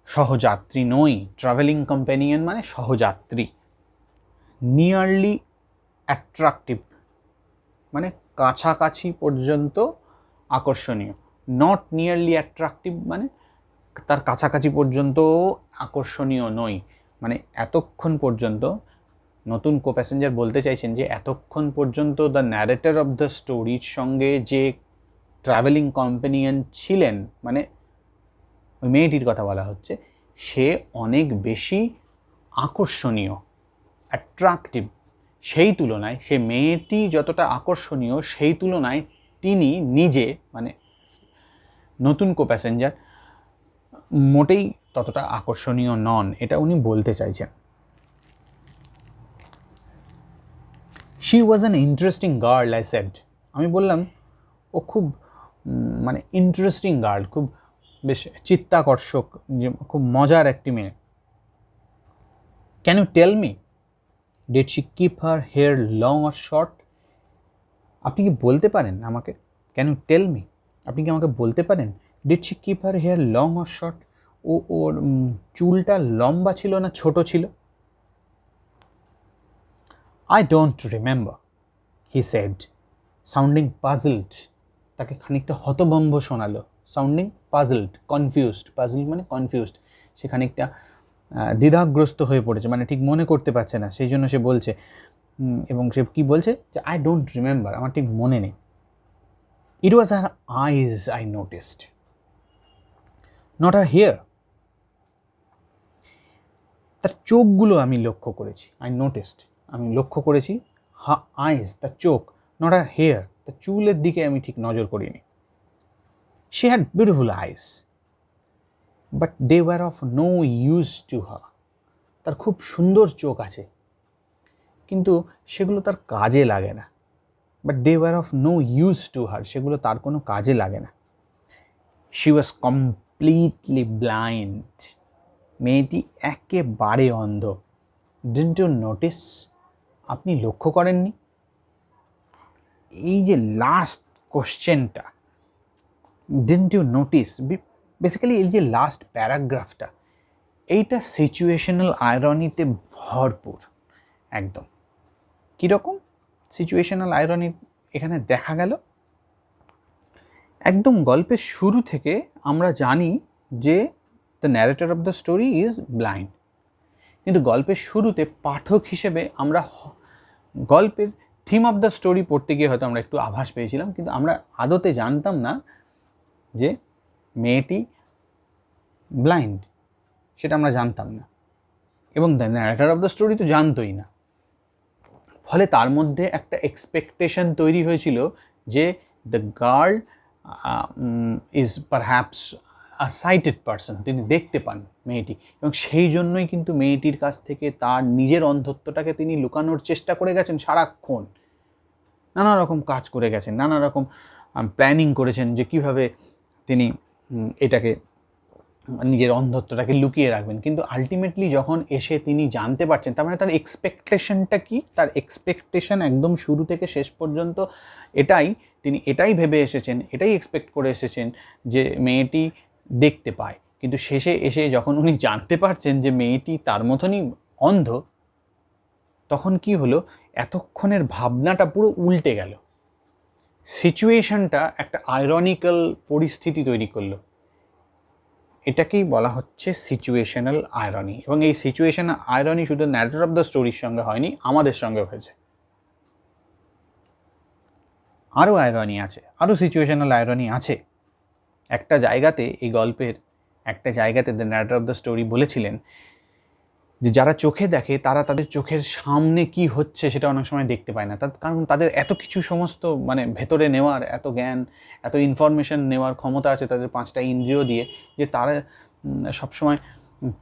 সহযাত্রী নই। ট্রাভেলিং কম্প্যানিয়ন মানে সহযাত্রী। নিয়ারলি অ্যাট্রাকটিভ মানে কাছাকাছি পর্যন্ত আকর্ষণীয়। নট নিয়ারলি অ্যাট্রাকটিভ মানে তার কাছাকাছি পর্যন্ত আকর্ষণীয় নই, মানে এতক্ষণ পর্যন্ত। নতুন কো প্যাসেঞ্জার বলতে চাইছেন যে এতক্ষণ পর্যন্ত দ্য ন্যারেটর অফ দ্য স্টোরির সঙ্গে যে ট্রাভেলিং কম্প্যানিয়ন ছিলেন, মানে ওই মেয়েটির কথা বলা হচ্ছে, সে অনেক বেশি আকর্ষণীয়, অ্যাট্রাকটিভ। সেই তুলনায় সে মেয়েটি যতটা আকর্ষণীয়, সেই তুলনায় তিনি নিজে মানে নতুন কো প্যাসেঞ্জার মোটেই ততটা আকর্ষণীয় নন, এটা উনি বলতে চাইছেন। She was an interesting girl, I said. আমি বললাম ও খুব মানে ইন্টারেস্টিং গার্ল, খুব বেশ চিত্তাকর্ষক, যে খুব মজার একটি মেয়ে। Can you tell me, did she keep her hair long or short? আপনি কি বলতে পারেন আমাকে, ক্যান ইউ টেল মি, আপনি কি আমাকে বলতে পারেন, did she keep her hair long or short? ওর চুলটা লম্বা ছিল না ছোট ছিল? I don't remember, he said, sounding puzzled. তাকে খানিকটা হতভম্ব শোনালো। Sounding puzzled, confused. পাজলড মানে কনফিউজড, সে খানিকটা দ্বিধাগ্রস্ত হয়ে পড়েছে, মানে ঠিক মনে করতে পারছে না, সেই জন্য সে বলছে। এবং সে কি বলছে যে আই ডোন্ট রিমেম্বার, আমার ঠিক মনে নেই। It was her eyes I noticed, not her hair. তার চোখগুলো আমি লক্ষ্য করেছি। আই নোটিসড, আমি লক্ষ্য করেছি। আইজ, তার চোখ। নট আর হেয়ার, তার চুলের দিকে আমি ঠিক নজর করিনি। She had beautiful eyes but they were of no use to her. তার খুব সুন্দর চোখ আছে, কিন্তু সেগুলো তার কাজে লাগে না। But they were of no use to her, সেগুলো তার কোনো কাজে লাগে না। শি ওয়াজ কমপ্লিটলি ব্লাইন্ড, মেয়েটি একেবারে অন্ধ। ডিডন্ট ইউ নোটিস, আপনি লক্ষ্য করেননি? এই যে লাস্ট কোশ্চেনটা, ডিডন্ট ইউ নোটিস, বেসিক্যালি এই যে লাস্ট প্যারাগ্রাফটা, এইটা সিচুয়েশনাল আয়রনিতে ভরপুর একদম। কীরকম সিচুয়েশনাল আয়রনি এখানে দেখা গেল? একদম গল্পের শুরু থেকে আমরা জানি যে the narrator of the story is blind, কিন্তু গল্পের শুরুতে পাঠক হিসেবে আমরা গল্পের থিম অফ দ্য স্টোরি পড়তে গিয়ে হয়তো আমরা একটু আভাস পেয়েছিলাম, কিন্তু আমরা আদতে জানতাম না যে মেয়েটি ব্লাইন্ড, সেটা আমরা জানতাম না, এবং the narrator of the story তো জানতোই না। ফলে তার মধ্যে একটা এক্সপেকটেশন তৈরি হয়েছিল যে the girl is perhaps a sighted person, তিনি দেখতে পান মেয়েটি, এবং সেই জন্যই কিন্তু মেয়েটির কাছ থেকে তার নিজের অন্ধত্বটাকে তিনি লুকানোর চেষ্টা করে গেছেন সারাক্ষণ। নানা রকম কাজ করে গেছেন, নানা রকম প্ল্যানিং করেছেন যে কিভাবে তিনি এটাকে নিজের অন্ধত্বটাকে লুকিয়ে রাখবেন। কিন্তু আলটিমেটলি যখন এসে তিনি জানতে পারছেন, তার মানে তার এক্সপেকটেশনটা কি? তার এক্সপেকটেশন একদম শুরু থেকে শেষ পর্যন্ত তিনি এটাই ভেবে এসেছেন, এটাই এক্সপেক্ট করে এসেছেন যে মেয়েটি দেখতে পায়। কিন্তু শেষে এসে যখন উনি জানতে পারছেন যে মেয়েটি তার মতনই অন্ধ, তখন কি হলো, এতক্ষণের ভাবনাটা পুরো উল্টে গেল। সিচুয়েশনটা একটা আয়রনিক্যাল পরিস্থিতি তৈরি করলো। এটাকেই বলা হচ্ছে সিচুয়েশনাল আয়রনি। এবং এই সিচুয়েশনাল আয়রনি শুধু ন্যারেটর অফ দ্য স্টোরির সঙ্গে হয়নি, আমাদের সঙ্গে হয়েছে। আরও আয়রনি আছে, আরও সিচুয়েশনাল আয়রনি আছে। একটা জায়গাতে এই গল্পের একটা জায়গাতে the narrator of the story বলেছিলেন যে যারা চোখে দেখে তারা তাদের চোখের সামনে কি হচ্ছে সেটা অনেক সময় দেখতে পায় না, কারণ তাদের এত কিছু সমস্ত মানে ভেতরে নেওয়ার এত জ্ঞান, এত ইনফরমেশন নেওয়ার ক্ষমতা আছে তাদের 5টা ইন্দ্রিয় দিয়ে, যে তারা সবসময়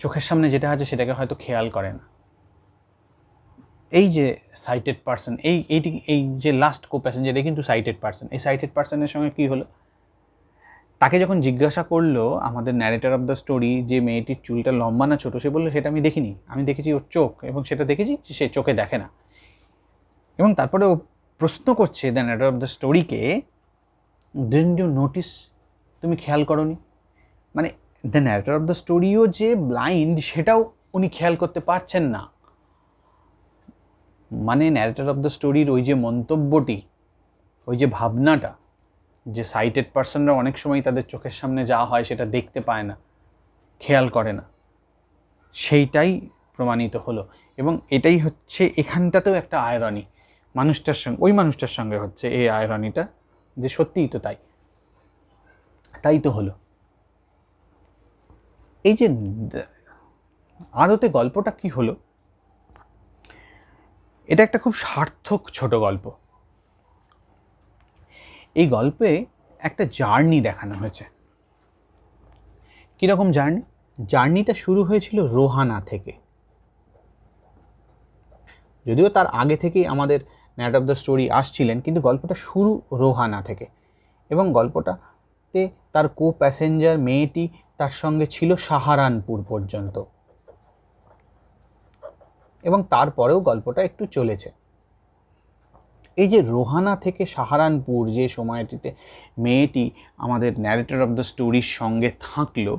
চোখের সামনে যেটা আছে সেটাকে হয়তো খেয়াল করে না। এই যে সাইটেড পার্সন, এই যে লাস্ট কো প্যাসেঞ্জার, এই কিন্তু সাইটেড পার্সন। এই সাইটেড পার্সনের সঙ্গে কী হলো, তাকে যখন জিজ্ঞাসা করলো আমাদের ন্যারেটর অফ দ্য স্টোরি যে মেয়েটির চুলটা লম্বা না ছোটো, সে বললো সেটা আমি দেখিনি, আমি দেখেছি ওর চোখ, এবং সেটা দেখেছি সে চোখে দেখে না। এবং তারপরে ও প্রশ্ন করছে দ্য ন্যারেটর অফ দ্য স্টোরিকে, ডিডন্ট ইউ নোটিস, তুমি খেয়াল করোনি? মানে দ্য ন্যারেটর অফ দ্য স্টোরিও যে ব্লাইন্ড সেটাও উনি খেয়াল করতে পারছেন না। মানে ন্যারেটর অফ দ্য স্টোরির ওই যে মন্তব্যটি, ওই যে ভাবনাটা, যে সাইটেড পার্সনরা অনেক সময় তাদের চোখের সামনে যা হয় সেটা দেখতে পায় না, খেয়াল করে না, সেইটাই প্রমাণিত হলো। এবং এটাই হচ্ছে এখানটাতেও একটা আয়রনি মানুষটার সঙ্গে, ওই মানুষটার সঙ্গে হচ্ছে এই আয়রনিটা, যে সত্যিই তো তাই তো হলো। এই যে আদতে গল্পটা কি হলো, এটা একটা খুব সার্থক ছোট গল্প। এই গল্পে একটা জার্নি দেখানো হয়েছে। কীরকম জার্নিটা শুরু হয়েছিল রোহানা থেকে, যদিও তার আগে থেকেই আমাদের ন্যারেটর অফ দ্য স্টোরি আসছিলেন, কিন্তু গল্পটা শুরু রোহানা থেকে। এবং গল্পটাতে তার কো প্যাসেঞ্জার মেয়েটি তার সঙ্গে ছিল সাহারানপুর পর্যন্ত, এবং তারপরেও গল্পটা একটু চলেছে। এই যে রোহানা থেকে সাহারানপুর যে সময়টিতে মেয়েটি আমাদের ন্যারেটর অফ দ্য স্টোরির সঙ্গে থাকলো,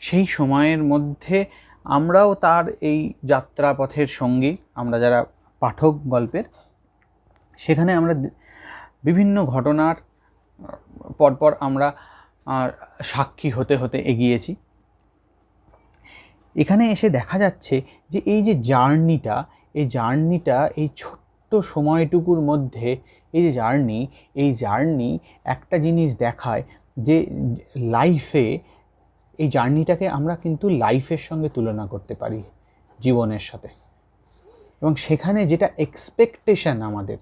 সেই সময়ের মধ্যে আমরাও তার এই যাত্রাপথের সঙ্গী, আমরা যারা পাঠক গল্পের, সেখানে আমরা বিভিন্ন ঘটনার পরপর আমরা সাক্ষী হতে হতে এগিয়েছি। এখানে এসে দেখা যাচ্ছে যে এই যে জার্নিটা, এই ছোট্ট সময়টুকুর মধ্যে এই যে জার্নি একটা জিনিস দেখায়, যে লাইফে এই জার্নিটাকে আমরা কিন্তু লাইফের সঙ্গে তুলনা করতে পারি, জীবনের সাথে। এবং সেখানে যেটা এক্সপেকটেশন আমাদের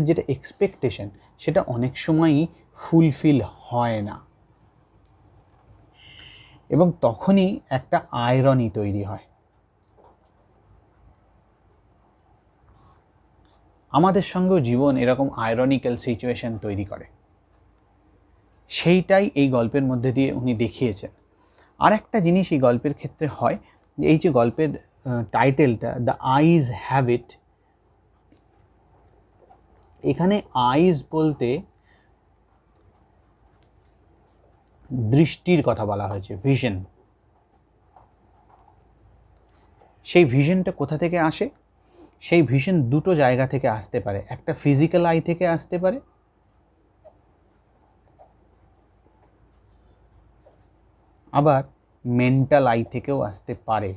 যেটা এক্সপেকটেশন, সেটা অনেক সময়ই ফুলফিল হয় না, এবং তখনই একটা আয়রনি তৈরি হয়। আমাদের সঙ্গেও জীবন এরকম আয়রনিক্যাল সিচুয়েশন তৈরি করে, সেইটাই এই গল্পের মধ্যে দিয়ে উনি দেখিয়েছেন। আর একটা জিনিস এই গল্পের ক্ষেত্রে হয়, যে এই যে গল্পের টাইটেলটা দ্য আইজ হ্যাভ ইট, এখানে আইজ বলতে দৃষ্টির কথা বলা হয়েছে, ভিশন। সেই ভিশনটা কোথা থেকে আসে? সেই ভিশন দুটো জায়গা থেকে আসতে পারে। একটা ফিজিক্যাল আই থেকে আসতে পারে, আবার মেন্টাল আই থেকেও আসতে পারে।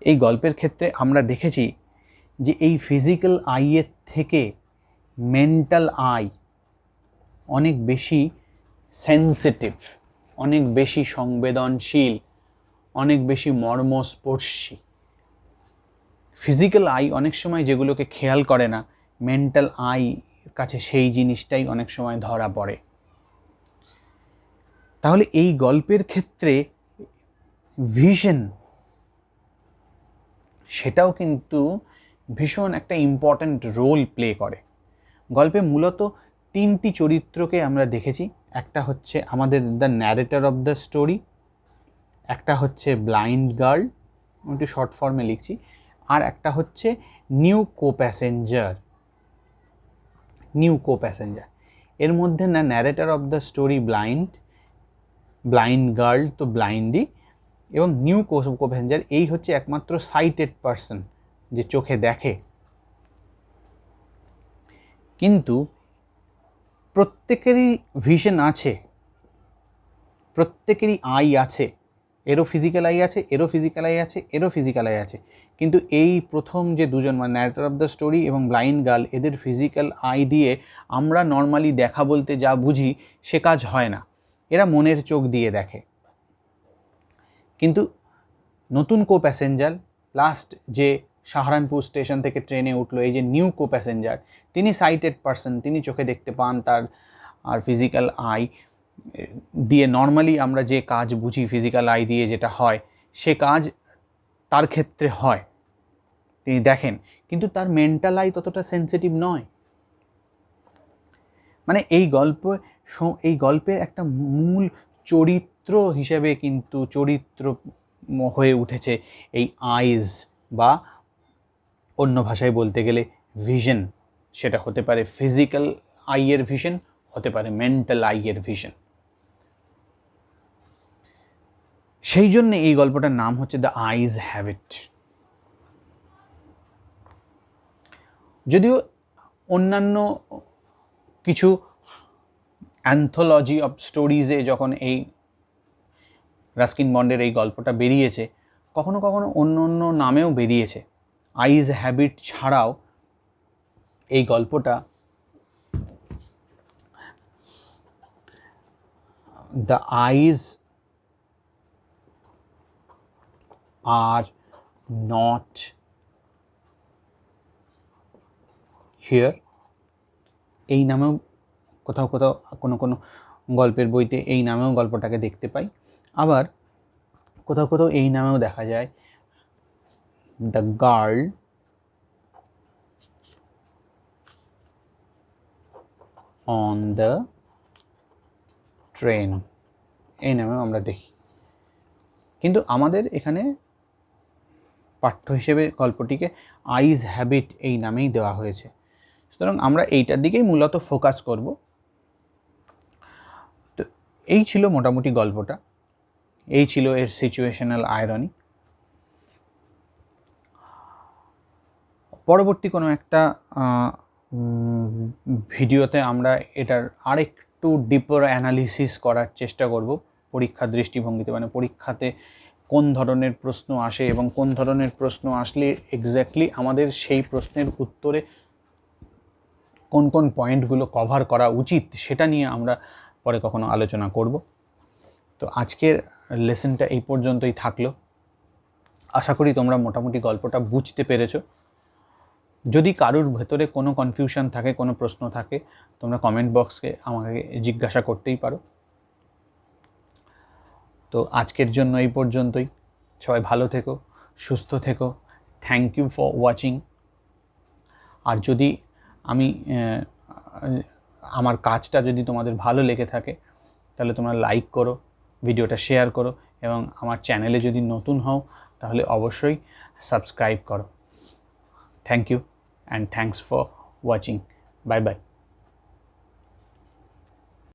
এই গল্পের ক্ষেত্রে আমরা দেখেছি যে এই ফিজিক্যাল আইয়ের থেকে মেন্টাল আই অনেক বেশি সেন্সিটিভ, অনেক বেশি সংবেদনশীল, অনেক বেশি মর্মস্পর্শী। ফিজিক্যাল আই অনেক সময় যেগুলোকে খেয়াল করে না, মেন্টাল আই কাছে সেই জিনিসটাই অনেক সময় ধরা পড়ে। তাহলে এই গল্পের ক্ষেত্রে ভিশন, সেটাও কিন্তু ভীষণ একটা ইম্পর্ট্যান্ট রোল প্লে করে। গল্পে মূলত 3টি চরিত্রকে আমরা দেখেছি। একটা হচ্ছে আমাদের the narrator of the story, একটা হচ্ছে ব্লাইন্ড গার্ল, একটু শর্ট ফর্মে লিখছি, আর একটা হচ্ছে নিউ কো প্যাসেঞ্জার। এর মধ্যে না narrator of the story blind girl তো ব্লাইন্ডই, এবং নিউ কো প্যাসেঞ্জার এই হচ্ছে একমাত্র সাইটেড পার্সন, যে চোখে দেখে। কিন্তু প্রত্যেকেরই ভিশন আছে, প্রত্যেকেরই আই আছে, এরও ফিজিক্যাল আই আছে, এরও ফিজিক্যাল আই আছে, এরও ফিজিক্যাল আই আছে, কিন্তু এই প্রথম যে দুজন মানে ন্যারেটর অফ দ্য স্টোরি এবং ব্লাইন্ড গার্ল, এদের ফিজিক্যাল আই দিয়ে আমরা নর্মালি দেখা বলতে যা বুঝি সে কাজ হয় না, এরা মনের চোখ দিয়ে দেখে। কিন্তু নতুন কো প্যাসেঞ্জার লাস্ট যে সাহারানপুর স্টেশন থেকে ট্রেনে উঠলো, এই যে নিউ কো প্যাসেঞ্জার, তিনি সাইটেড পারসন, তিনি চোখে দেখতে পান, তার আর ফিজিক্যাল আই দিয়ে নর্মালি আমরা যে কাজ বুঝি ফিজিক্যাল আই দিয়ে যেটা হয় সে কাজ তার ক্ষেত্রে হয়, তিনি দেখেন, কিন্তু তার মেন্টাল আই ততটা সেন্সিটিভ নয়। মানে এই গল্পের একটা মূল চরিত্র হিসেবে কিন্তু চরিত্র হয়ে উঠেছে এই আইজ, বা অন্য ভাষায় বলতে গেলে ভিশন। সেটা হতে পারে ফিজিক্যাল আইয়ের ভিশন, হতে পারে মেন্টাল আইয়ের ভিশন। সেই জন্য এই গল্পটার নাম হচ্ছে দ্য আইজ হ্যাবিট। যদিও অন্যান্য কিছু অ্যান্থোলজি অফ স্টোরিজে যখন এই রাস্কিন বন্ডের এই গল্পটা বেরিয়েছে, কখনো কখনো অন্য অন্য নামেও বেরিয়েছে। আইজ হ্যাবিট ছাড়াও এই গল্পটা the eyes are not here এই নামেও কোথাও কোথাও কোনো কোনো গল্পের বইতে এই নামেও গল্পটাকে দেখতে পাই। আবার কোথাও কোথাও এই নামেও দেখা যায় the girl on the train, এই নামেও আমরা দেখি। কিন্তু আমাদের এখানে পাঠ্য হিসেবে গল্পটিকে আইজ হ্যাবিট এই নামেই দেওয়া হয়েছে, সুতরাং আমরা এইটার দিকেই মূলত ফোকাস করব। তো এই ছিল মোটামুটি গল্পটা, এই ছিল এর সিচুয়েশনাল আয়রনি। পরবর্তী কোনো একটা ভিডিওতে আমরা এটার আরেকটু ডিপার অ্যানালিসিস করার চেষ্টা করব পরীক্ষার দৃষ্টিভঙ্গিতে, মানে পরীক্ষাতে কোন ধরনের প্রশ্ন আসে এবং কোন ধরনের প্রশ্ন আসলে এক্স্যাক্টলি আমাদের সেই প্রশ্নের উত্তরে কোন কোন পয়েন্টগুলো কভার করা উচিত সেটা নিয়ে আমরা পরে কখনো আলোচনা করব। তো আজকের লেসনটা এই পর্যন্তই থাকলো। আশা করি তোমরা মোটামুটি গল্পটা বুঝতে পেরেছো। যদি কারোর ভেতরে কোনো কনফিউশন থাকে, কোনো প্রশ্ন থাকে, তোমরা কমেন্ট বক্সে আমাকে জিজ্ঞাসা করতেই পারো। তো আজকের জন্য এই পর্যন্তই। সবাই ভালো থেকো, সুস্থ থেকো। Thank you for watching. আর যদি আমার কাজটা যদি তোমাদের ভালো লেগে থাকে তাহলে তোমরা লাইক করো, ভিডিওটা শেয়ার করো, এবং আমার চ্যানেলে যদি নতুন হও তাহলে অবশ্যই সাবস্ক্রাইব করো। Thank you and thanks for watching. Bye bye.